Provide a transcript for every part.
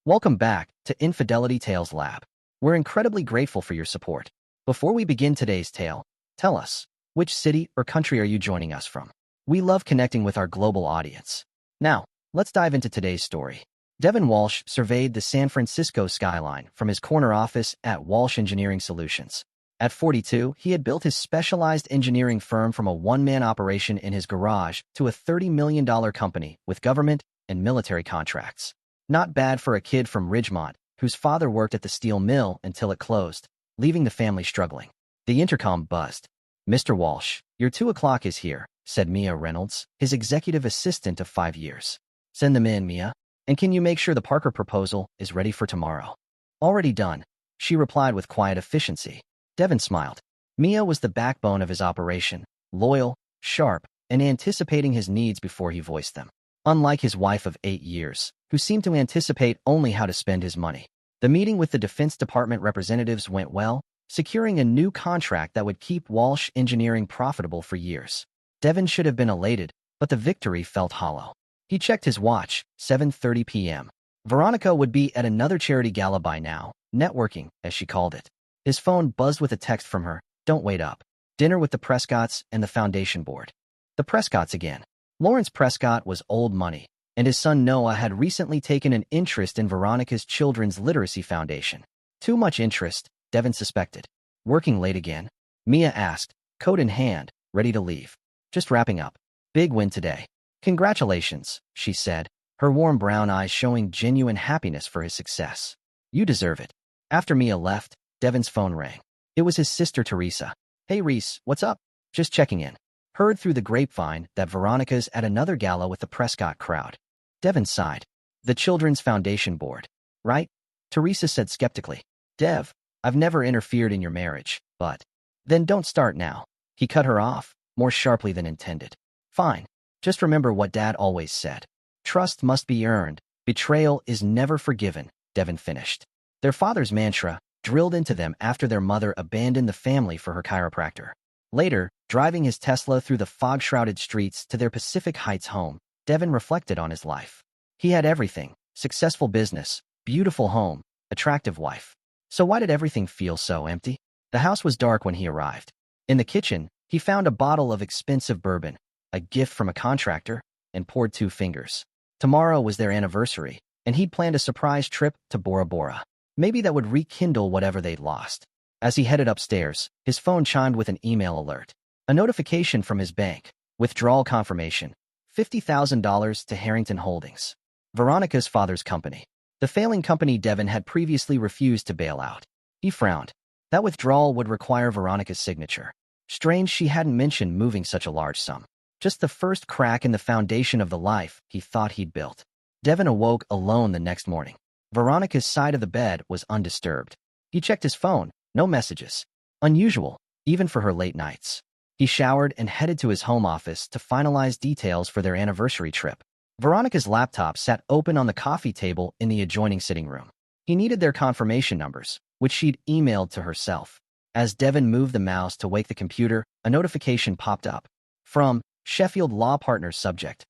Welcome back to Infidelity Tales Lab. We're incredibly grateful for your support. Before we begin today's tale, tell us, which city or country are you joining us from? We love connecting with our global audience. Now, let's dive into today's story. Devin Walsh surveyed the San Francisco skyline from his corner office at Walsh Engineering Solutions. At 42, he had built his specialized engineering firm from a one-man operation in his garage to a $30 million company with government and military contracts. Not bad for a kid from Ridgemont, whose father worked at the steel mill until it closed, leaving the family struggling. The intercom buzzed. "Mr. Walsh, your 2 o'clock is here," said Mia Reynolds, his executive assistant of 5 years. "Send them in, Mia. And can you make sure the Parker proposal is ready for tomorrow?" "Already done," she replied with quiet efficiency. Devin smiled. Mia was the backbone of his operation, loyal, sharp, and anticipating his needs before he voiced them. Unlike his wife of 8 years, who seemed to anticipate only how to spend his money. The meeting with the Defense Department representatives went well, securing a new contract that would keep Walsh Engineering profitable for years. Devin should have been elated, but the victory felt hollow. He checked his watch, 7:30 p.m. Veronica would be at another charity gala by now, networking, as she called it. His phone buzzed with a text from her. "Don't wait up. Dinner with the Prescotts and the foundation board." The Prescotts again. Lawrence Prescott was old money, and his son Noah had recently taken an interest in Veronica's Children's Literacy Foundation. Too much interest, Devin suspected. "Working late again?" Mia asked, coat in hand, ready to leave. "Just wrapping up. Big win today." "Congratulations," she said, her warm brown eyes showing genuine happiness for his success. "You deserve it." After Mia left, Devin's phone rang. It was his sister Teresa. "Hey Reese, what's up?" "Just checking in. Heard through the grapevine that Veronica's at another gala with the Prescott crowd." Devin sighed. "The Children's Foundation Board, right?" Teresa said skeptically. "Dev, I've never interfered in your marriage, but—" "Then don't start now." He cut her off, more sharply than intended. "Fine. Just remember what Dad always said. Trust must be earned. Betrayal is never forgiven," Devin finished. Their father's mantra, drilled into them after their mother abandoned the family for her chiropractor. Later, driving his Tesla through the fog-shrouded streets to their Pacific Heights home, Devin reflected on his life. He had everything: successful business, beautiful home, attractive wife. So why did everything feel so empty? The house was dark when he arrived. In the kitchen, he found a bottle of expensive bourbon, a gift from a contractor, and poured 2 fingers. Tomorrow was their anniversary, and he'd planned a surprise trip to Bora Bora. Maybe that would rekindle whatever they'd lost. As he headed upstairs, his phone chimed with an email alert. A notification from his bank. Withdrawal confirmation. $50,000 to Harrington Holdings, Veronica's father's company. The failing company Devin had previously refused to bail out. He frowned. That withdrawal would require Veronica's signature. Strange she hadn't mentioned moving such a large sum. Just the first crack in the foundation of the life he thought he'd built. Devin awoke alone the next morning. Veronica's side of the bed was undisturbed. He checked his phone. No messages. Unusual, even for her late nights. He showered and headed to his home office to finalize details for their anniversary trip. Veronica's laptop sat open on the coffee table in the adjoining sitting room. He needed their confirmation numbers, which she'd emailed to herself. As Devin moved the mouse to wake the computer, a notification popped up. From Sheffield Law Partners subject.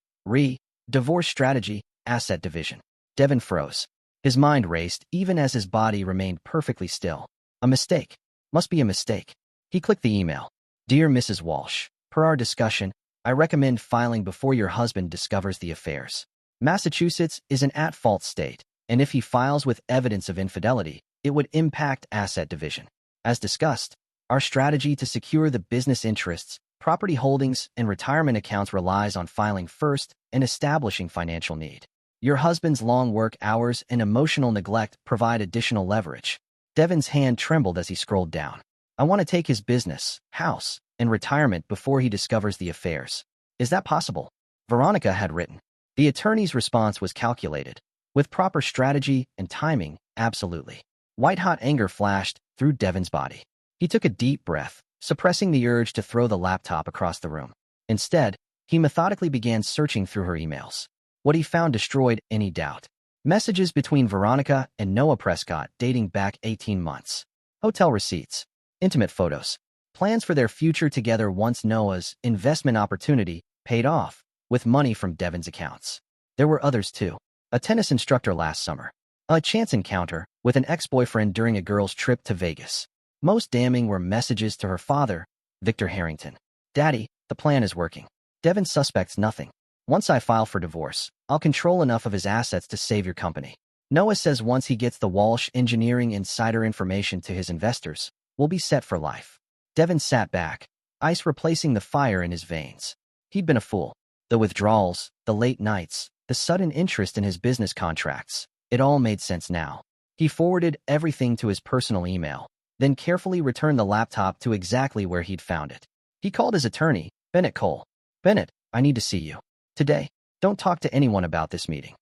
Divorce strategy, asset division. Devin froze. His mind raced even as his body remained perfectly still. A mistake. Must be a mistake. He clicked the email. "Dear Mrs. Walsh, per our discussion, I recommend filing before your husband discovers the affairs. Massachusetts is an at-fault state, and if he files with evidence of infidelity, it would impact asset division. As discussed, our strategy to secure the business interests, property holdings, and retirement accounts relies on filing first and establishing financial need. Your husband's long work hours and emotional neglect provide additional leverage." Devin's hand trembled as he scrolled down. "I want to take his business, house, and retirement before he discovers the affairs. Is that possible?" Veronica had written. The attorney's response was calculated. With proper strategy and timing, absolutely. White-hot anger flashed through Devin's body. He took a deep breath, suppressing the urge to throw the laptop across the room. Instead, he methodically began searching through her emails. What he found destroyed any doubt. Messages between Veronica and Noah Prescott dating back 18 months. Hotel receipts. Intimate photos. Plans for their future together once Noah's investment opportunity paid off with money from Devin's accounts. There were others too. A tennis instructor last summer. A chance encounter with an ex-boyfriend during a girl's trip to Vegas. Most damning were messages to her father, Victor Harrington. Daddy, the plan is working. Devin suspects nothing. Once I file for divorce, I'll control enough of his assets to save your company. Noah says once he gets the Walsh Engineering insider information to his investors, we'll be set for life. Devin sat back, ice replacing the fire in his veins. He'd been a fool. The withdrawals, the late nights, the sudden interest in his business contracts. It all made sense now. He forwarded everything to his personal email, then carefully returned the laptop to exactly where he'd found it. He called his attorney, Bennett Cole. Bennett, I need to see you. Today. Don't talk to anyone about this meeting.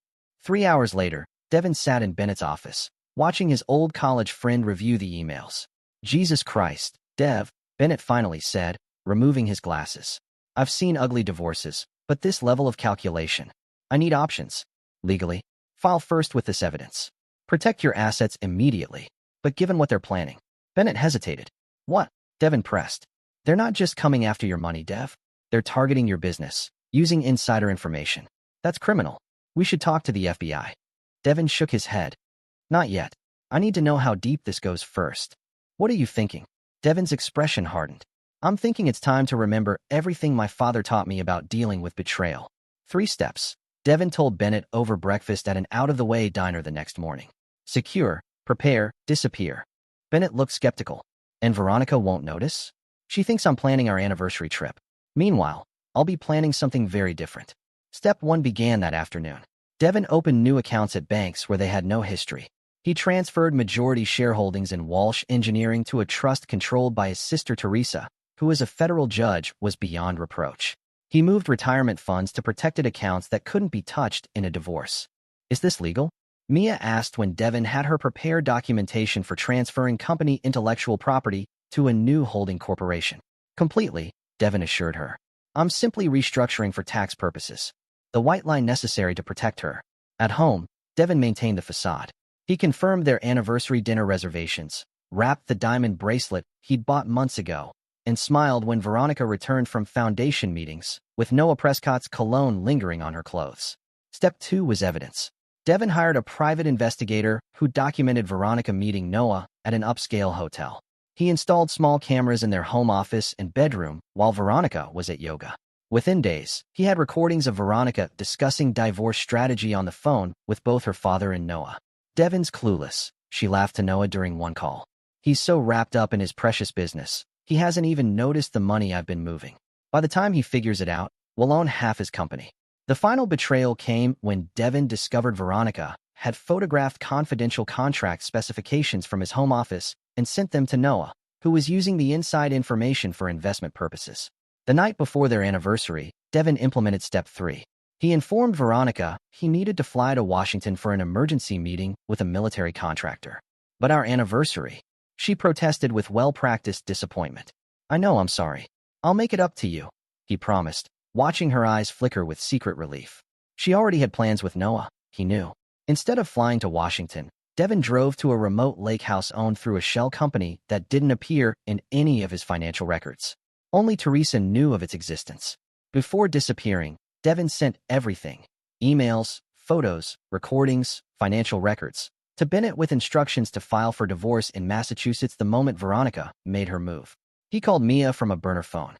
3 hours later, Devin sat in Bennett's office, watching his old college friend review the emails. Jesus Christ, Dev, Bennett finally said, removing his glasses. I've seen ugly divorces, but this level of calculation. I need options. Legally. File first with this evidence. Protect your assets immediately. But given what they're planning. Bennett hesitated. What? Devin pressed. They're not just coming after your money, Dev. They're targeting your business, using insider information. That's criminal. We should talk to the FBI. Devin shook his head. Not yet. I need to know how deep this goes first. What are you thinking? Devin's expression hardened. I'm thinking it's time to remember everything my father taught me about dealing with betrayal. 3 steps. Devin told Bennett over breakfast at an out-of-the-way diner the next morning. Secure, prepare, disappear. Bennett looked skeptical. And Veronica won't notice? She thinks I'm planning our anniversary trip. Meanwhile, I'll be planning something very different. Step 1 began that afternoon. Devin opened new accounts at banks where they had no history. He transferred majority shareholdings in Walsh Engineering to a trust controlled by his sister Teresa, who as a federal judge was beyond reproach. He moved retirement funds to protected accounts that couldn't be touched in a divorce. Is this legal? Mia asked when Devin had her prepare documentation for transferring company intellectual property to a new holding corporation. Completely, Devin assured her. I'm simply restructuring for tax purposes. The white line necessary to protect her. At home, Devin maintained the facade. He confirmed their anniversary dinner reservations, wrapped the diamond bracelet he'd bought months ago, and smiled when Veronica returned from foundation meetings, with Noah Prescott's cologne lingering on her clothes. Step 2 was evidence. Devin hired a private investigator who documented Veronica meeting Noah at an upscale hotel. He installed small cameras in their home office and bedroom while Veronica was at yoga. Within days, he had recordings of Veronica discussing divorce strategy on the phone with both her father and Noah. Devin's clueless, she laughed to Noah during one call. He's so wrapped up in his precious business, he hasn't even noticed the money I've been moving. By the time he figures it out, we'll own half his company. The final betrayal came when Devin discovered Veronica had photographed confidential contract specifications from his home office and sent them to Noah, who was using the inside information for investment purposes. The night before their anniversary, Devin implemented Step 3. He informed Veronica he needed to fly to Washington for an emergency meeting with a military contractor. But our anniversary? She protested with well-practiced disappointment. I know, I'm sorry. I'll make it up to you, he promised, watching her eyes flicker with secret relief. She already had plans with Noah, he knew. Instead of flying to Washington, Devin drove to a remote lake house owned through a shell company that didn't appear in any of his financial records. Only Teresa knew of its existence. Before disappearing, Devin sent everything, emails, photos, recordings, financial records, to Bennett with instructions to file for divorce in Massachusetts the moment Veronica made her move. He called Mia from a burner phone.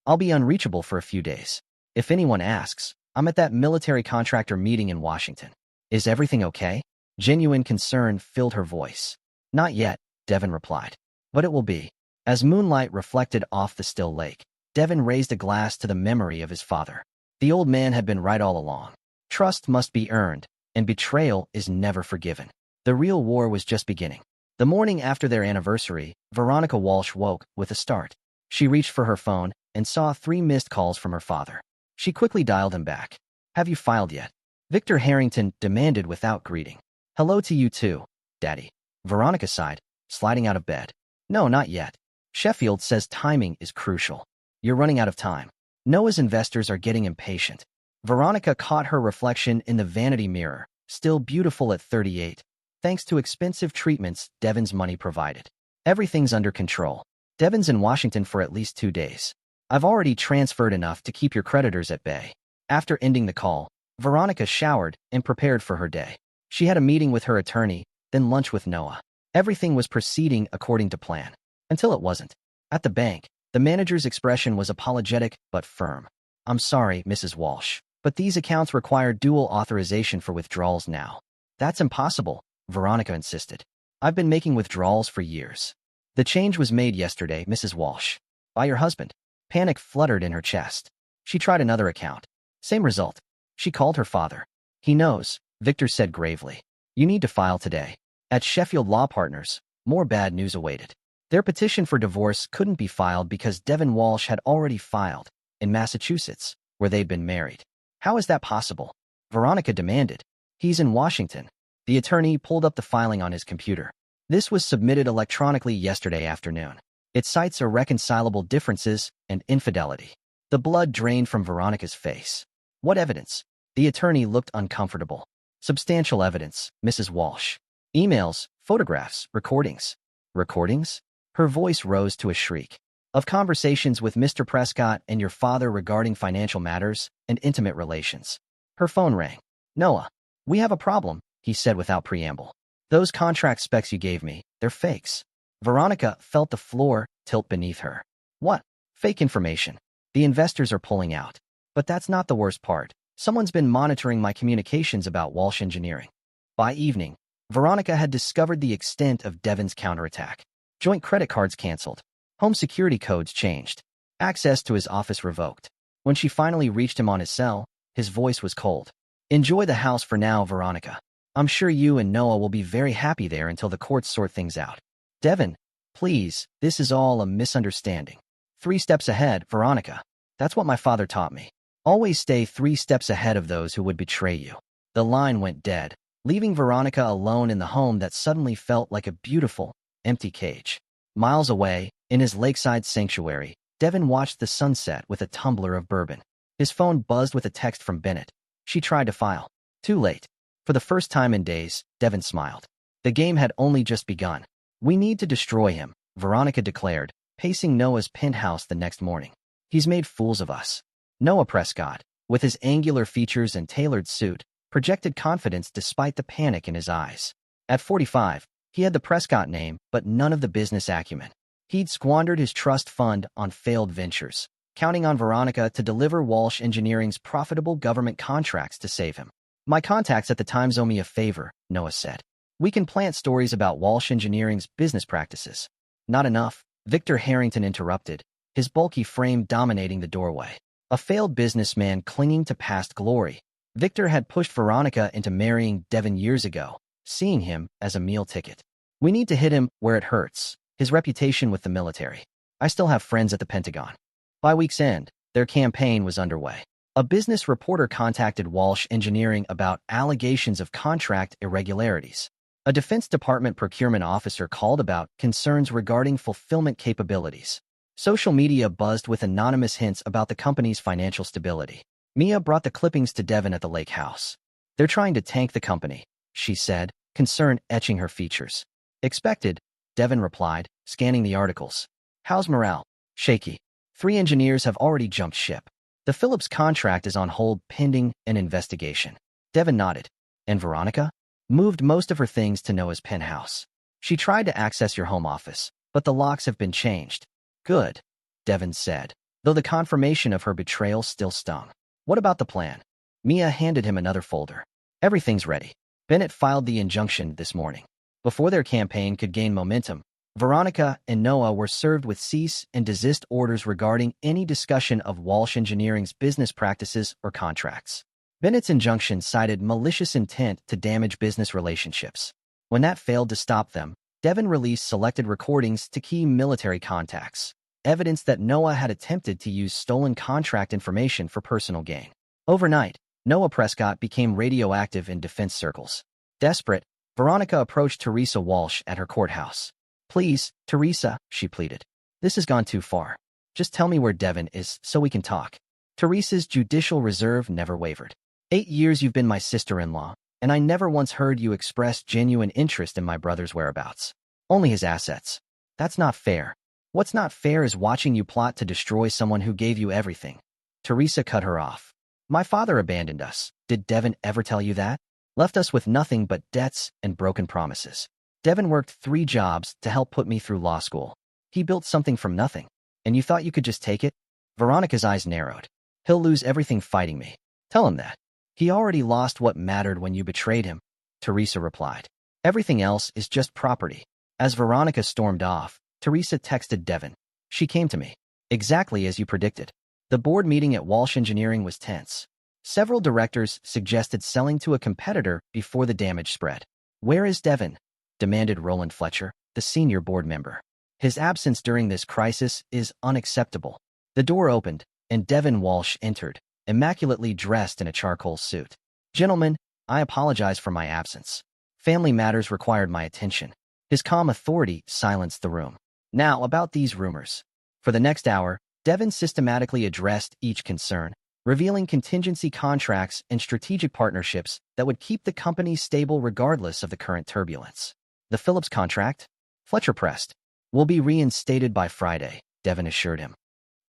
I'll be unreachable for a few days. If anyone asks, I'm at that military contractor meeting in Washington. Is everything okay? Genuine concern filled her voice. Not yet, Devin replied. But it will be. As moonlight reflected off the still lake, Devin raised a glass to the memory of his father. The old man had been right all along. Trust must be earned, and betrayal is never forgiven. The real war was just beginning. The morning after their anniversary, Veronica Walsh woke with a start. She reached for her phone and saw 3 missed calls from her father. She quickly dialed him back. Have you filed yet? Victor Harrington demanded without greeting. Hello to you too, Daddy. Veronica sighed, sliding out of bed. No, not yet. Sheffield says timing is crucial. You're running out of time. Noah's investors are getting impatient. Veronica caught her reflection in the vanity mirror, still beautiful at 38, thanks to expensive treatments Devin's money provided. Everything's under control. Devin's in Washington for at least 2 days. I've already transferred enough to keep your creditors at bay. After ending the call, Veronica showered and prepared for her day. She had a meeting with her attorney, then lunch with Noah. Everything was proceeding according to plan. Until it wasn't. At the bank, the manager's expression was apologetic but firm. "I'm sorry, Mrs. Walsh, but these accounts require dual authorization for withdrawals now." "That's impossible," Veronica insisted. "I've been making withdrawals for years." "The change was made yesterday, Mrs. Walsh." "By your husband." Panic fluttered in her chest. She tried another account. Same result. She called her father. "He knows," Victor said gravely. "You need to file today." At Sheffield Law Partners, more bad news awaited. Their petition for divorce couldn't be filed because Devin Walsh had already filed in Massachusetts, where they'd been married. "How is that possible?" Veronica demanded. "He's in Washington." The attorney pulled up the filing on his computer. This was submitted electronically yesterday afternoon. It cites irreconcilable differences and infidelity. The blood drained from Veronica's face. "What evidence?" The attorney looked uncomfortable. "Substantial evidence, Mrs. Walsh. Emails, photographs, recordings." "Recordings?" Her voice rose to a shriek. "Of conversations with Mr. Prescott and your father regarding financial matters and intimate relations." Her phone rang. "Noah, we have a problem," he said without preamble. "Those contract specs you gave me, they're fakes." Veronica felt the floor tilt beneath her. "What? Fake information. The investors are pulling out." "But that's not the worst part. Someone's been monitoring my communications about Walsh Engineering." By evening, Veronica had discovered the extent of Devin's counterattack. Joint credit cards canceled. Home security codes changed. Access to his office revoked. When she finally reached him on his cell, his voice was cold. "Enjoy the house for now, Veronica. I'm sure you and Noah will be very happy there until the courts sort things out." "Devin, please, this is all a misunderstanding." "3 steps ahead, Veronica. That's what my father taught me. Always stay 3 steps ahead of those who would betray you." The line went dead, leaving Veronica alone in the home that suddenly felt like a beautiful, empty cage. Miles away, in his lakeside sanctuary, Devin watched the sunset with a tumbler of bourbon. His phone buzzed with a text from Bennett. She tried to file. Too late. For the first time in days, Devin smiled. The game had only just begun. "We need to destroy him," Veronica declared, pacing Noah's penthouse the next morning. "He's made fools of us." Noah Prescott, with his angular features and tailored suit, projected confidence despite the panic in his eyes. At 45, he had the Prescott name, but none of the business acumen. He'd squandered his trust fund on failed ventures, counting on Veronica to deliver Walsh Engineering's profitable government contracts to save him. "My contacts at the Times owe me a favor," Noah said. "We can plant stories about Walsh Engineering's business practices." "Not enough," Victor Harrington interrupted, his bulky frame dominating the doorway. A failed businessman clinging to past glory. Victor had pushed Veronica into marrying Devin years ago, seeing him as a meal ticket. "We need to hit him where it hurts, his reputation with the military. I still have friends at the Pentagon." By week's end, their campaign was underway. A business reporter contacted Walsh Engineering about allegations of contract irregularities. A Defense Department procurement officer called about concerns regarding fulfillment capabilities. Social media buzzed with anonymous hints about the company's financial stability. Mia brought the clippings to Devin at the lake house. "They're trying to tank the company," she said, concern etching her features. "Expected," Devin replied, scanning the articles. "How's morale?" "Shaky. 3 engineers have already jumped ship. The Phillips contract is on hold pending an investigation." Devin nodded. "And Veronica?" "Moved most of her things to Noah's penthouse. She tried to access your home office, but the locks have been changed." "Good," Devin said, though the confirmation of her betrayal still stung. "What about the plan?" Mia handed him another folder. "Everything's ready." Bennett filed the injunction this morning. Before their campaign could gain momentum, Veronica and Noah were served with cease and desist orders regarding any discussion of Walsh Engineering's business practices or contracts. Bennett's injunction cited malicious intent to damage business relationships. When that failed to stop them, Devin released selected recordings to key military contacts, evidence that Noah had attempted to use stolen contract information for personal gain. Overnight, Noah Prescott became radioactive in defense circles. Desperate, Veronica approached Teresa Walsh at her courthouse. "Please, Teresa," she pleaded. "This has gone too far. Just tell me where Devin is so we can talk." Teresa's judicial reserve never wavered. 8 years you've been my sister-in-law, and I never once heard you express genuine interest in my brother's whereabouts. Only his assets. That's not fair. What's not fair is watching you plot to destroy someone who gave you everything." Teresa cut her off. "My father abandoned us. Did Devin ever tell you that?" left us with nothing but debts and broken promises. Devin worked 3 jobs to help put me through law school. He built something from nothing. And you thought you could just take it? Veronica's eyes narrowed. He'll lose everything fighting me. Tell him that. He already lost what mattered when you betrayed him, Teresa replied. Everything else is just property. As Veronica stormed off, Teresa texted Devin. She came to me. Exactly as you predicted. The board meeting at Walsh Engineering was tense. Several directors suggested selling to a competitor before the damage spread. Where is Devin? Demanded Roland Fletcher, the senior board member. His absence during this crisis is unacceptable. The door opened, and Devin Walsh entered, immaculately dressed in a charcoal suit. Gentlemen, I apologize for my absence. Family matters required my attention. His calm authority silenced the room. Now, about these rumors. For the next hour, Devin systematically addressed each concern, revealing contingency contracts and strategic partnerships that would keep the company stable regardless of the current turbulence. The Phillips contract? Fletcher pressed. Will be reinstated by Friday, Devin assured him.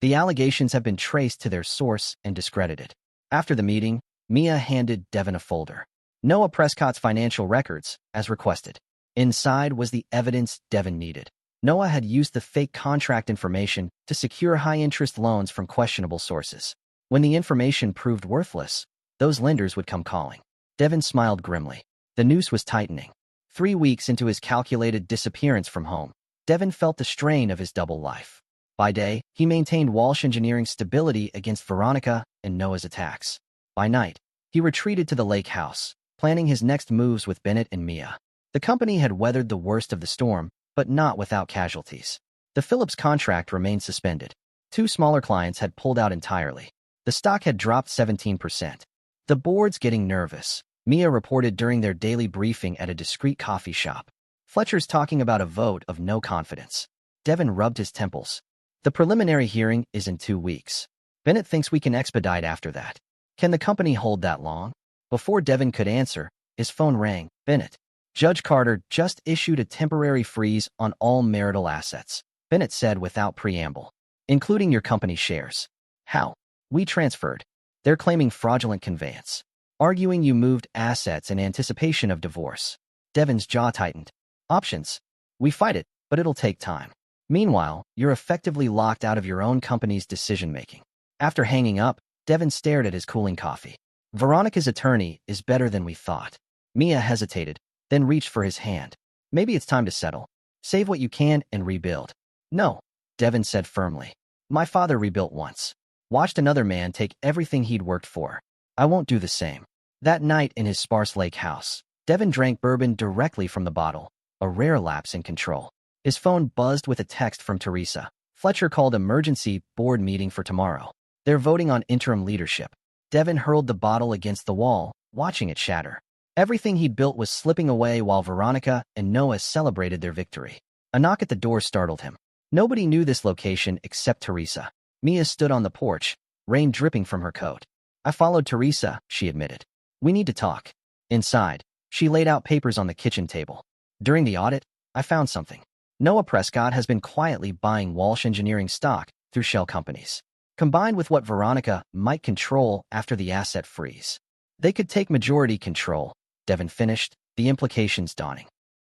The allegations have been traced to their source and discredited. After the meeting, Mia handed Devin a folder. Noah Prescott's financial records, as requested. Inside was the evidence Devin needed. Noah had used the fake contract information to secure high-interest loans from questionable sources. When the information proved worthless, those lenders would come calling. Devin smiled grimly. The noose was tightening. 3 weeks into his calculated disappearance from home, Devin felt the strain of his double life. By day, he maintained Walsh Engineering's stability against Veronica and Noah's attacks. By night, he retreated to the lake house, planning his next moves with Bennett and Mia. The company had weathered the worst of the storm, but not without casualties. The Phillips contract remained suspended. 2 smaller clients had pulled out entirely. The stock had dropped 17%. The board's getting nervous, Mia reported during their daily briefing at a discreet coffee shop. Fletcher's talking about a vote of no confidence. Devin rubbed his temples. The preliminary hearing is in 2 weeks. Bennett thinks we can expedite after that. Can the company hold that long? Before Devin could answer, his phone rang. Bennett. Judge Carter just issued a temporary freeze on all marital assets, Bennett said without preamble, including your company shares. How? We transferred. They're claiming fraudulent conveyance, arguing you moved assets in anticipation of divorce. Devin's jaw tightened. Options. We fight it, but it'll take time. Meanwhile, you're effectively locked out of your own company's decision-making. After hanging up, Devin stared at his cooling coffee. Veronica's attorney is better than we thought. Mia hesitated, then reached for his hand. Maybe it's time to settle. Save what you can and rebuild. No, Devin said firmly. My father rebuilt once. Watched another man take everything he'd worked for. I won't do the same. That night in his sparse lake house, Devin drank bourbon directly from the bottle, a rare lapse in control. His phone buzzed with a text from Teresa. Fletcher called emergency board meeting for tomorrow. They're voting on interim leadership. Devin hurled the bottle against the wall, watching it shatter. Everything he'd built was slipping away while Veronica and Noah celebrated their victory. A knock at the door startled him. Nobody knew this location except Teresa. Mia stood on the porch, rain dripping from her coat. I followed Teresa, she admitted. We need to talk. Inside, she laid out papers on the kitchen table. During the audit, I found something. Noah Prescott has been quietly buying Walsh Engineering stock through shell companies. Combined with what Veronica might control after the asset freeze, they could take majority control, Devin finished, the implications dawning.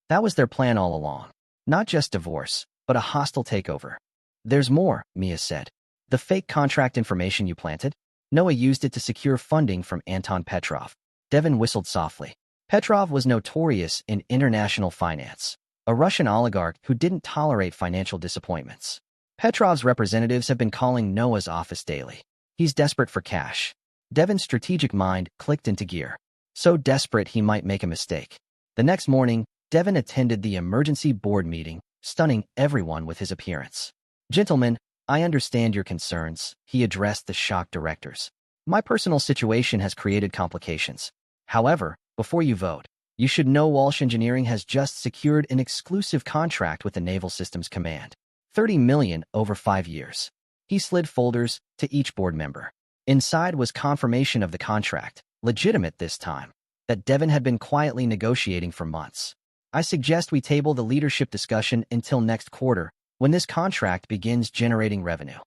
That was their plan all along. Not just divorce, but a hostile takeover. There's more, Mia said. The fake contract information you planted? Noah used it to secure funding from Anton Petrov. Devin whistled softly. Petrov was notorious in international finance, a Russian oligarch who didn't tolerate financial disappointments. Petrov's representatives have been calling Noah's office daily. He's desperate for cash. Devin's strategic mind clicked into gear. So desperate he might make a mistake. The next morning, Devin attended the emergency board meeting, stunning everyone with his appearance. Gentlemen, I understand your concerns, he addressed the shocked directors. My personal situation has created complications. However, before you vote, you should know Walsh Engineering has just secured an exclusive contract with the Naval Systems Command. $30 million over 5 years. He slid folders to each board member. Inside was confirmation of the contract, legitimate this time, that Devin had been quietly negotiating for months. I suggest we table the leadership discussion until next quarter, when this contract begins generating revenue.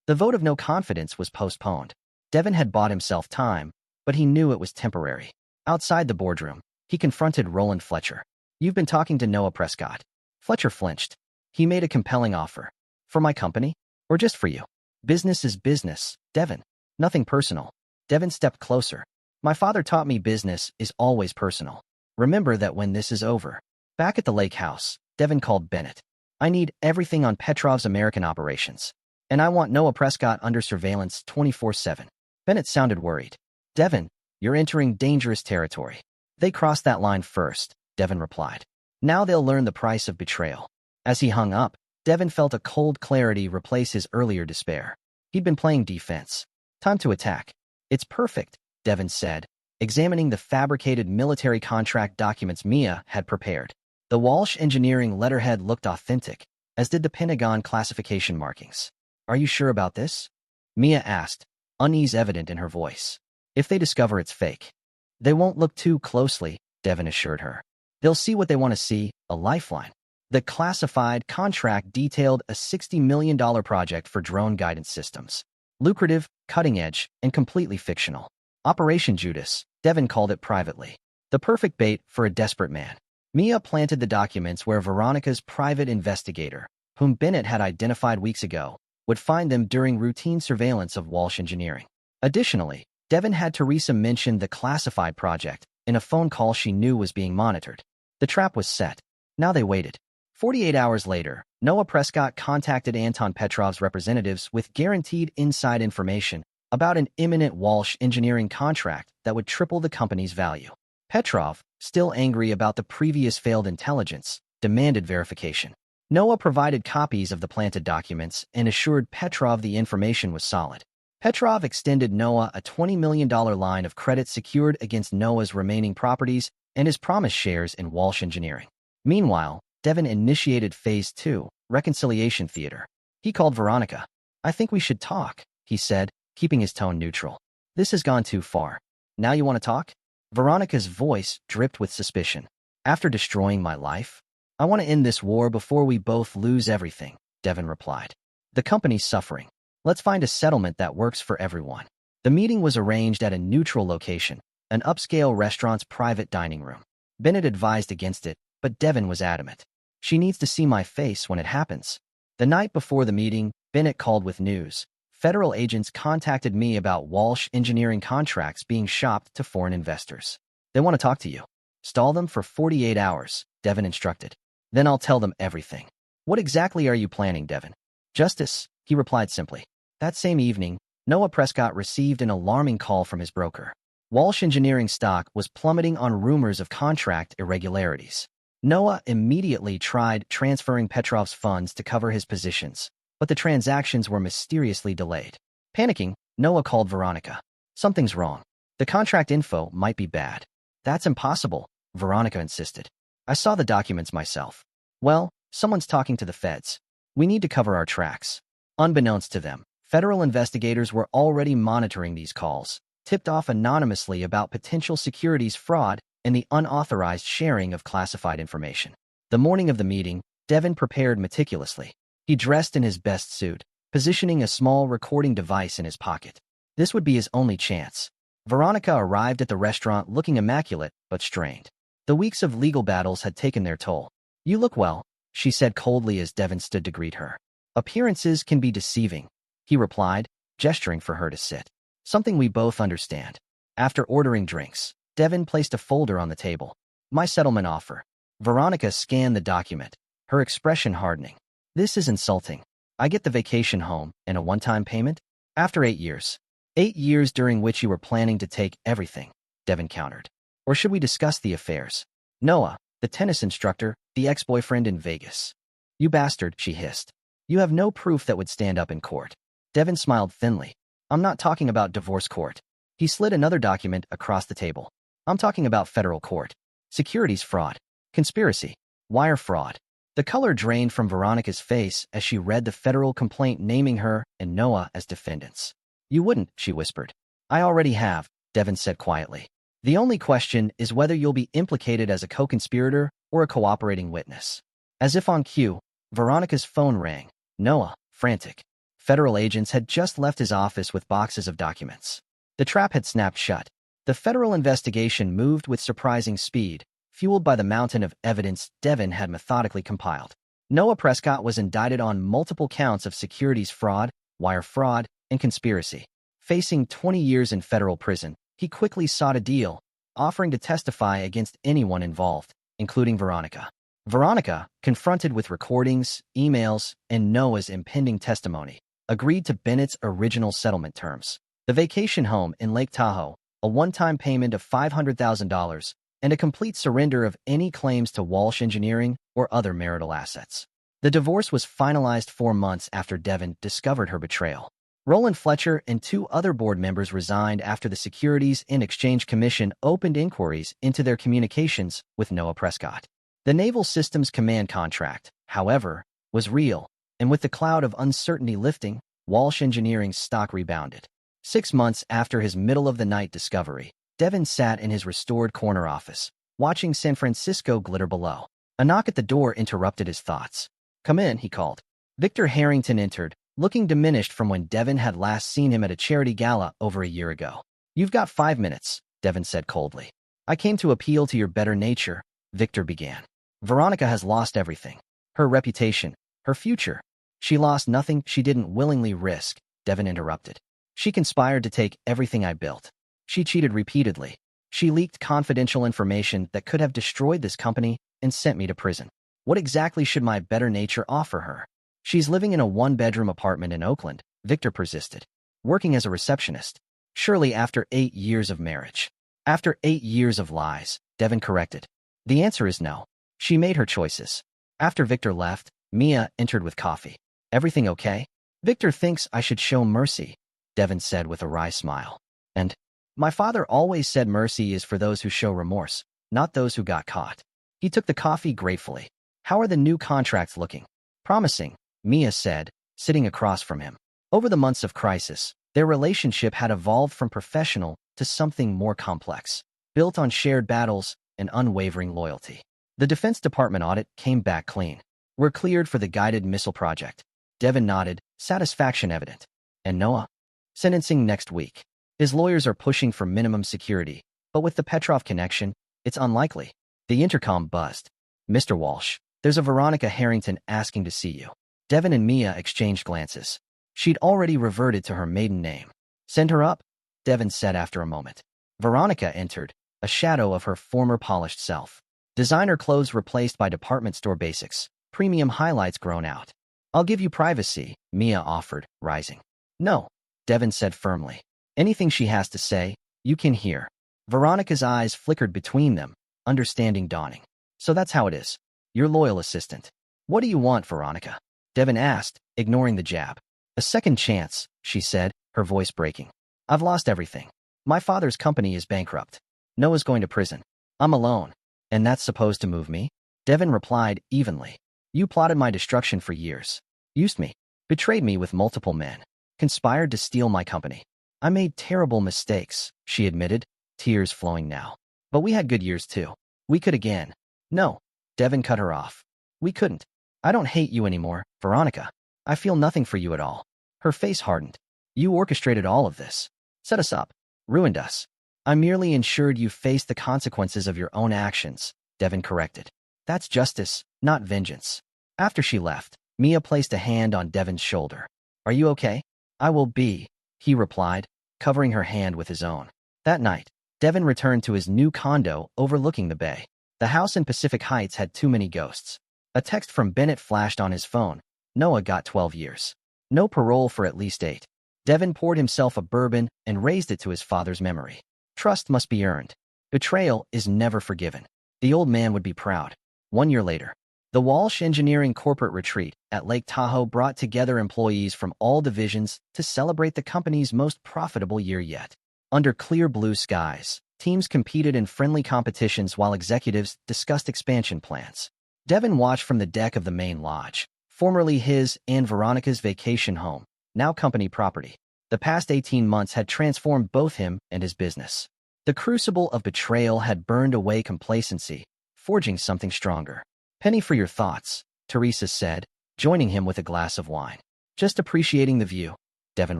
The vote of no confidence was postponed. Devin had bought himself time, but he knew it was temporary. Outside the boardroom, he confronted Roland Fletcher. "You've been talking to Noah Prescott." Fletcher flinched. "He made a compelling offer. For my company? Or just for you?" "Business is business, Devin. Nothing personal." Devin stepped closer. "My father taught me business is always personal. Remember that when this is over." Back at the lake house, Devin called Bennett. "I need everything on Petrov's American operations. And I want Noah Prescott under surveillance 24/7. Bennett sounded worried. "Devin, you're entering dangerous territory." "They crossed that line first," Devin replied. "Now they'll learn the price of betrayal." As he hung up, Devin felt a cold clarity replace his earlier despair. He'd been playing defense. Time to attack. "It's perfect," Devin said, examining the fabricated military contract documents Mia had prepared. The Walsh Engineering letterhead looked authentic, as did the Pentagon classification markings. "Are you sure about this?" Mia asked, unease evident in her voice. "If they discover it's fake." "They won't look too closely," Devin assured her. "They'll see what they want to see, a lifeline." The classified contract detailed a $60 million project for drone guidance systems. Lucrative, cutting-edge, and completely fictional. Operation Judas, Devin called it privately. The perfect bait for a desperate man. Mia planted the documents where Veronica's private investigator, whom Bennett had identified weeks ago, would find them during routine surveillance of Walsh Engineering. Additionally, Devin had Teresa mention the classified project in a phone call she knew was being monitored. The trap was set. Now they waited. 48 hours later, Noah Prescott contacted Anton Petrov's representatives with guaranteed inside information about an imminent Walsh Engineering contract that would triple the company's value. Petrov, still angry about the previous failed intelligence, demanded verification. Noah provided copies of the planted documents and assured Petrov the information was solid. Petrov extended Noah a $20 million line of credit secured against Noah's remaining properties and his promised shares in Walsh Engineering. Meanwhile, Devin initiated Phase 2, Reconciliation Theater. He called Veronica. "I think we should talk," he said, keeping his tone neutral. "This has gone too far. Now you want to talk?" Veronica's voice dripped with suspicion. "After destroying my life? I want to end this war before we both lose everything," Devin replied. "The company's suffering. Let's find a settlement that works for everyone." The meeting was arranged at a neutral location, an upscale restaurant's private dining room. Bennett advised against it, but Devin was adamant. "She needs to see my face when it happens." The night before the meeting, Bennett called with news. "Federal agents contacted me about Walsh Engineering contracts being shopped to foreign investors. They want to talk to you." "Stall them for 48 hours, Devin instructed. "Then I'll tell them everything." "What exactly are you planning, Devin?" "Justice," he replied simply. That same evening, Noah Prescott received an alarming call from his broker. Walsh Engineering stock was plummeting on rumors of contract irregularities. Noah immediately tried transferring Petrov's funds to cover his positions, but the transactions were mysteriously delayed. Panicking, Noah called Veronica. "Something's wrong. The contract info might be bad." "That's impossible," Veronica insisted. "I saw the documents myself." "Well, someone's talking to the feds. We need to cover our tracks." Unbeknownst to them, federal investigators were already monitoring these calls, tipped off anonymously about potential securities fraud and the unauthorized sharing of classified information. The morning of the meeting, Devin prepared meticulously. He dressed in his best suit, positioning a small recording device in his pocket. This would be his only chance. Veronica arrived at the restaurant looking immaculate but strained. The weeks of legal battles had taken their toll. "You look well," she said coldly as Devin stood to greet her. "Appearances can be deceiving," he replied, gesturing for her to sit. "Something we both understand." After ordering drinks, Devin placed a folder on the table. "My settlement offer." Veronica scanned the document, her expression hardening. "This is insulting. I get the vacation home and a one-time payment? After 8 years. 8 years during which you were planning to take everything," Devin countered. "Or should we discuss the affairs? Noah, the tennis instructor, the ex-boyfriend in Vegas." "You bastard," she hissed. "You have no proof that would stand up in court." Devin smiled thinly. "I'm not talking about divorce court." He slid another document across the table. "I'm talking about federal court. Securities fraud. Conspiracy. Wire fraud." The color drained from Veronica's face as she read the federal complaint naming her and Noah as defendants. "You wouldn't," she whispered. "I already have," Devin said quietly. "The only question is whether you'll be implicated as a co-conspirator or a cooperating witness." As if on cue, Veronica's phone rang. Noah, frantic. Federal agents had just left his office with boxes of documents. The trap had snapped shut. The federal investigation moved with surprising speed, fueled by the mountain of evidence Devin had methodically compiled. Noah Prescott was indicted on multiple counts of securities fraud, wire fraud, and conspiracy. Facing 20 years in federal prison, he quickly sought a deal, offering to testify against anyone involved, including Veronica. Veronica, confronted with recordings, emails, and Noah's impending testimony, agreed to Bennett's original settlement terms: the vacation home in Lake Tahoe, a one-time payment of $500,000, and a complete surrender of any claims to Walsh Engineering or other marital assets. The divorce was finalized 4 months after Devin discovered her betrayal. Roland Fletcher and 2 other board members resigned after the Securities and Exchange Commission opened inquiries into their communications with Noah Prescott. The Naval Systems Command contract, however, was real, and with the cloud of uncertainty lifting, Walsh Engineering's stock rebounded. 6 months after his middle-of-the-night discovery, Devin sat in his restored corner office, watching San Francisco glitter below. A knock at the door interrupted his thoughts. "Come in," he called. Victor Harrington entered, looking diminished from when Devin had last seen him at a charity gala over a year ago. "You've got 5 minutes," Devin said coldly. "I came to appeal to your better nature," Victor began. "Veronica has lost everything. Her reputation, her future. She lost nothing she didn't willingly risk," Devin interrupted. "She conspired to take everything I built. She cheated repeatedly. She leaked confidential information that could have destroyed this company and sent me to prison. What exactly should my better nature offer her? She's living in a 1-bedroom apartment in Oakland," Victor persisted. "Working as a receptionist. Surely after 8 years of marriage." "After 8 years of lies," Devin corrected. "The answer is no. She made her choices." After Victor left, Mia entered with coffee. "Everything okay?" "Victor thinks I should show mercy," Devin said with a wry smile. "And my father always said mercy is for those who show remorse, not those who got caught." He took the coffee gratefully. "How are the new contracts looking?" "Promising," Mia said, sitting across from him. Over the months of crisis, their relationship had evolved from professional to something more complex, built on shared battles and unwavering loyalty. The Defense Department audit came back clean. "We're cleared for the guided missile project." Devin nodded, satisfaction evident. "And Noah?" "Sentencing next week. His lawyers are pushing for minimum security, but with the Petrov connection, it's unlikely." The intercom buzzed. "Mr. Walsh, there's a Veronica Harrington asking to see you." Devin and Mia exchanged glances. She'd already reverted to her maiden name. "Send her up," Devin said after a moment. Veronica entered, a shadow of her former polished self. Designer clothes replaced by department store basics, premium highlights grown out. "I'll give you privacy," Mia offered, rising. "No," Devin said firmly. "Anything she has to say, you can hear." Veronica's eyes flickered between them, understanding dawning. "So that's how it is. Your loyal assistant." "What do you want, Veronica?" Devin asked, ignoring the jab. "A second chance," she said, her voice breaking. "I've lost everything. My father's company is bankrupt. Noah's going to prison. I'm alone. And that's supposed to move me?" Devin replied evenly. "You plotted my destruction for years. Used me. Betrayed me with multiple men. Conspired to steal my company. I made terrible mistakes," she admitted, tears flowing now. "But we had good years too. We could again." "No," Devin cut her off. "We couldn't. I don't hate you anymore, Veronica. I feel nothing for you at all." Her face hardened. "You orchestrated all of this. Set us up. Ruined us." "I merely ensured you faced the consequences of your own actions," Devin corrected. "That's justice, not vengeance." After she left, Mia placed a hand on Devin's shoulder. "Are you okay?" "I will be," he replied, covering her hand with his own. That night, Devin returned to his new condo overlooking the bay. The house in Pacific Heights had too many ghosts. A text from Bennett flashed on his phone. Noah got 12 years. No parole for at least 8. Devin poured himself a bourbon and raised it to his father's memory. Trust must be earned. Betrayal is never forgiven. The old man would be proud. 1 year later, the Walsh Engineering corporate retreat at Lake Tahoe brought together employees from all divisions to celebrate the company's most profitable year yet. Under clear blue skies, teams competed in friendly competitions while executives discussed expansion plans. Devin watched from the deck of the main lodge, formerly his and Veronica's vacation home, now company property. The past 18 months had transformed both him and his business. The crucible of betrayal had burned away complacency, forging something stronger. "Penny for your thoughts," Teresa said, joining him with a glass of wine. "Just appreciating the view," Devin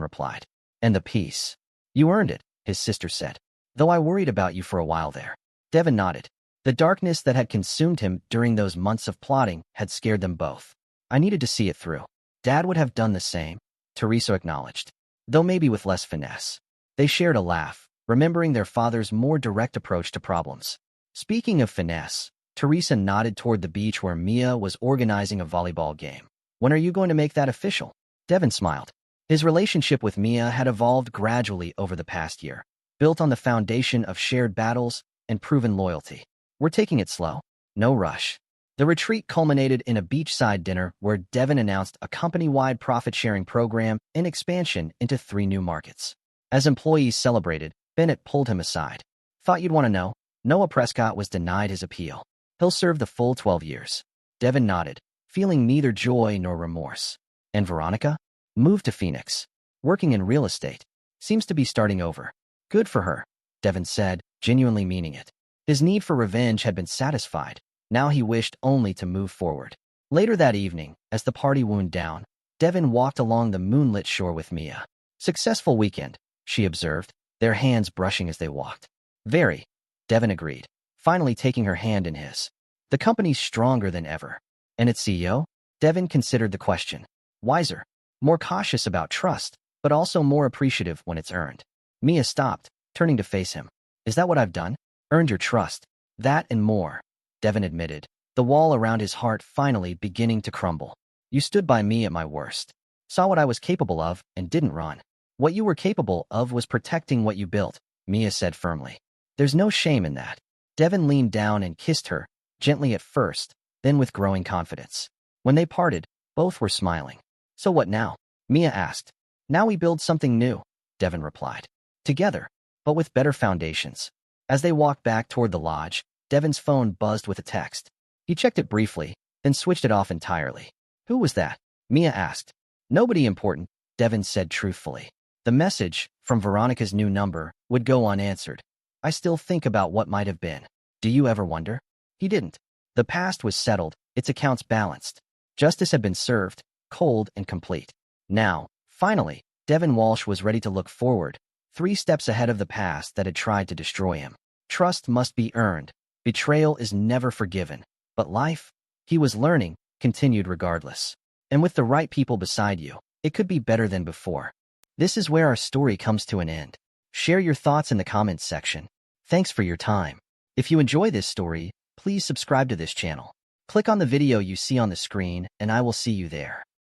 replied. "And the peace." "You earned it," his sister said. Though I worried about you for a while there. Devin nodded. The darkness that had consumed him during those months of plotting had scared them both. I needed to see it through. Dad would have done the same, Teresa acknowledged, though maybe with less finesse. They shared a laugh, remembering their father's more direct approach to problems. Speaking of finesse, Teresa nodded toward the beach where Mia was organizing a volleyball game. When are you going to make that official? Devin smiled. His relationship with Mia had evolved gradually over the past year, built on the foundation of shared battles and proven loyalty. We're taking it slow. No rush. The retreat culminated in a beachside dinner where Devin announced a company-wide profit-sharing program and expansion into 3 new markets. As employees celebrated, Bennett pulled him aside. Thought you'd want to know. Noah Prescott was denied his appeal. He'll serve the full 12 years. Devin nodded, feeling neither joy nor remorse. And Veronica? Moved to Phoenix. Working in real estate. Seems to be starting over. Good for her, Devin said, genuinely meaning it. His need for revenge had been satisfied. Now he wished only to move forward. Later that evening, as the party wound down, Devin walked along the moonlit shore with Mia. Successful weekend, she observed, their hands brushing as they walked. Very, Devin agreed, finally taking her hand in his. The company's stronger than ever. And its CEO? Devin considered the question. Wiser, more cautious about trust, but also more appreciative when it's earned. Mia stopped, turning to face him. Is that what I've done? Earned your trust. That and more, Devin admitted, the wall around his heart finally beginning to crumble. You stood by me at my worst. Saw what I was capable of and didn't run. What you were capable of was protecting what you built, Mia said firmly. There's no shame in that. Devin leaned down and kissed her, gently at first, then with growing confidence. When they parted, both were smiling. So what now? Mia asked. Now we build something new, Devin replied. Together, but with better foundations. As they walked back toward the lodge, Devin's phone buzzed with a text. He checked it briefly, then switched it off entirely. Who was that? Mia asked. Nobody important, Devin said truthfully. The message, from Veronica's new number, would go unanswered. I still think about what might have been. Do you ever wonder? He didn't. The past was settled, its accounts balanced. Justice had been served, cold and complete. Now, finally, Devin Walsh was ready to look forward, 3 steps ahead of the past that had tried to destroy him. Trust must be earned. Betrayal is never forgiven. But life, he was learning, continued regardless. And with the right people beside you, it could be better than before. This is where our story comes to an end. Share your thoughts in the comments section. Thanks for your time. If you enjoy this story, please subscribe to this channel. Click on the video you see on the screen, and I will see you there.